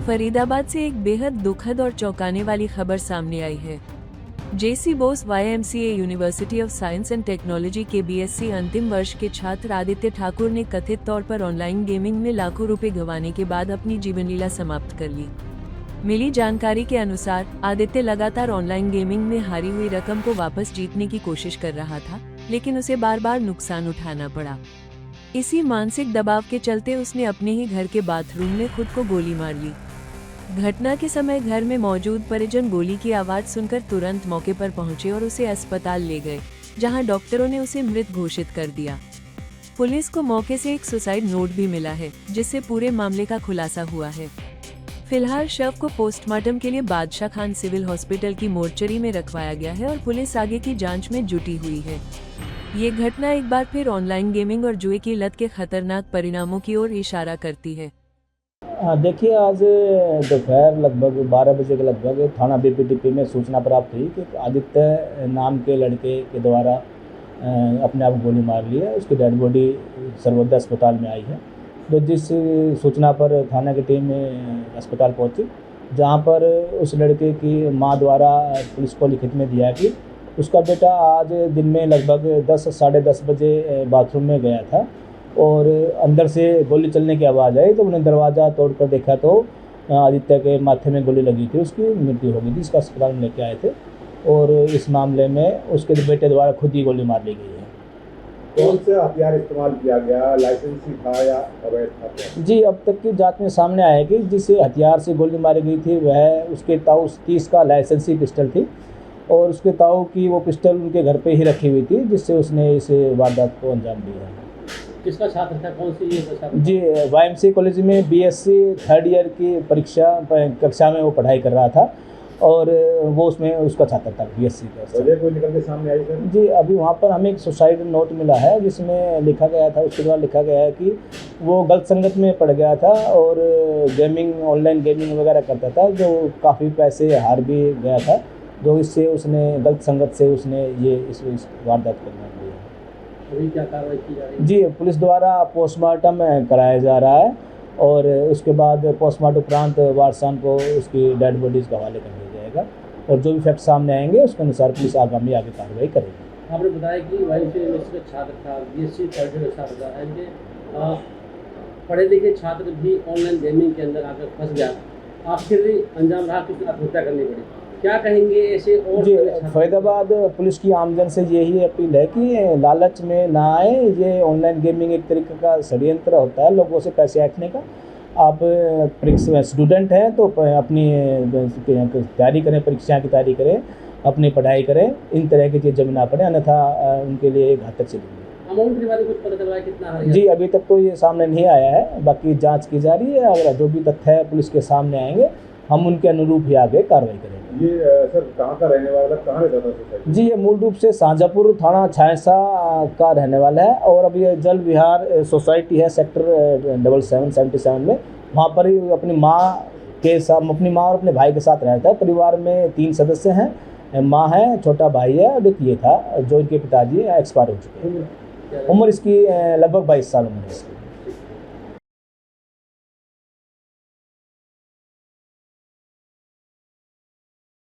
फरीदाबाद से एक बेहद दुखद और चौंकाने वाली खबर सामने आई है। J C Bose YMCA university of science and technology के BSc अंतिम वर्ष के छात्र आदित्य ठाकुर ने कथित तौर पर ऑनलाइन गेमिंग में लाखों रुपए गंवाने के बाद अपनी जीवनलीला समाप्त कर ली। मिली जानकारी के अनुसार आदित्य लगातार ऑनलाइन गेमिंग में हारी हुई रकम को वापस जीतने की कोशिश कर रहा था, लेकिन उसे बार बार नुकसान उठाना पड़ा। इसी मानसिक दबाव के चलते उसने अपने ही घर के बाथरूम में खुद को गोली मार ली। घटना के समय घर में मौजूद परिजन गोली की आवाज सुनकर तुरंत मौके पर पहुंचे और उसे अस्पताल ले गए, जहां डॉक्टरों ने उसे मृत घोषित कर दिया। पुलिस को मौके से एक सुसाइड नोट भी मिला है, जिससे पूरे मामले का खुलासा हुआ है। फिलहाल शव को पोस्टमार्टम के लिए बादशाह खान सिविल हॉस्पिटल की मोर्चरी में रखवाया गया है और पुलिस आगे की जांच में जुटी हुई है। ये घटना एक बार फिर ऑनलाइन गेमिंग और जुए की लत के खतरनाक परिणामों की ओर इशारा करती है। देखिए, आज दोपहर लगभग 12 बजे के लगभग थाना BPDP में सूचना प्राप्त हुई कि आदित्य नाम के लड़के के द्वारा अपने आप गोली मार ली है। उसकी डेड बॉडी सर्वोदय अस्पताल में आई है। तो जिस सूचना पर थाना की टीम अस्पताल पहुंची, जहां पर उस लड़के की मां द्वारा पुलिस को लिखित में दिया कि उसका बेटा आज दिन में लगभग 10 साढ़े 10 बजे बाथरूम में गया था और अंदर से गोली चलने की आवाज़ आई। तो उन्होंने दरवाज़ा तोड़कर देखा तो आदित्य के माथे में गोली लगी थी। उसकी मृत्यु हो गई थी। इसका अस्पताल में लेके आए थे और इस मामले में उसके बेटे द्वारा खुद ही गोली मार ली गई है। कौन से हथियार इस्तेमाल किया गया, लाइसेंसी था या अवैध था? जी, अब तक की जांच में सामने आया कि जिस हथियार से गोली मारी गई थी वह उसके ताऊ 30 का लाइसेंसी पिस्टल थी और उसके ताऊ की वो पिस्टल उनके घर पे ही रखी हुई थी, जिससे उसने इस वारदात को अंजाम दिया है। किसका छात्र था, कौन सी छात्र? जी, YMCA कॉलेज में BSc थर्ड ईयर की कक्षा में वो पढ़ाई कर रहा था और वो उसमें उसका छात्र था BSc का। वजह कोई निकल के सामने आई सर? जी, अभी वहाँ पर हमें एक सुसाइड नोट मिला है, जिसमें लिखा गया था, उसके द्वारा लिखा गया है कि वो गलत संगत में पड़ गया था और गेमिंग ऑनलाइन गेमिंग वगैरह करता था, जो काफ़ी पैसे हार भी गया था, जो इससे उसने गलत संगत से उसने ये इस वारदात करना दिया। अभी क्या कार्रवाई की जा रही है? जी, पुलिस द्वारा पोस्टमार्टम कराया जा रहा है और उसके बाद पोस्टमार्टम उपरांत वारसान को उसकी डेड बॉडीज़ के हवाले कर दिया जाएगा और जो भी फैक्ट सामने आएंगे उसके अनुसार पुलिस आगे कार्रवाई करेगी। आपने बताया कि YMCA यूनिवर्सिटी का छात्र था, BSc थर्ड ईयर का छात्र था, ऐसे पढ़े लिखे छात्र भी ऑनलाइन गेमिंग के अंदर आकर फंस गया। आखिर अंजाम रहा कि आत्महत्या करनी पड़ी। क्या कहेंगे ऐसे और? जी, फरीदाबाद पुलिस की आमजन से यही अपील है कि लालच में ना आए। ये ऑनलाइन गेमिंग एक तरीके का षड्यंत्र होता है लोगों से पैसे ऐंठने का। आप स्टूडेंट हैं तो अपनी तैयारी करें, परीक्षा की तैयारी करें, अपनी पढ़ाई करें, इन तरह की चीज़ें ना पड़े, अन्यथा उनके लिए घातक चलेगी। अमाउंट के बारे में कुछ पता चला है कितना? जी, अभी तक तो ये सामने नहीं आया है, बाकी जांच की जा रही है। अगर जो भी तथ्य है पुलिस के सामने आएंगे, हम उनके अनुरूप ही आगे कार्रवाई करेंगे। ये सर कहाँ का रहने वाला, कहाँ रहता था? जी, ये मूल रूप से शाहजहाँपुर थाना छायसा का रहने वाला है और अब ये जल विहार सोसाइटी है सेक्टर 7777 में। वहाँ पर ही अपनी माँ और अपने भाई के साथ रहता है। परिवार में 3 सदस्य हैं, माँ है, छोटा भाई है और एक ये था जो इनके पिताजी एक्सपायर हो चुके हैं। उम्र इसकी लगभग 22 साल उम्र है इसकी।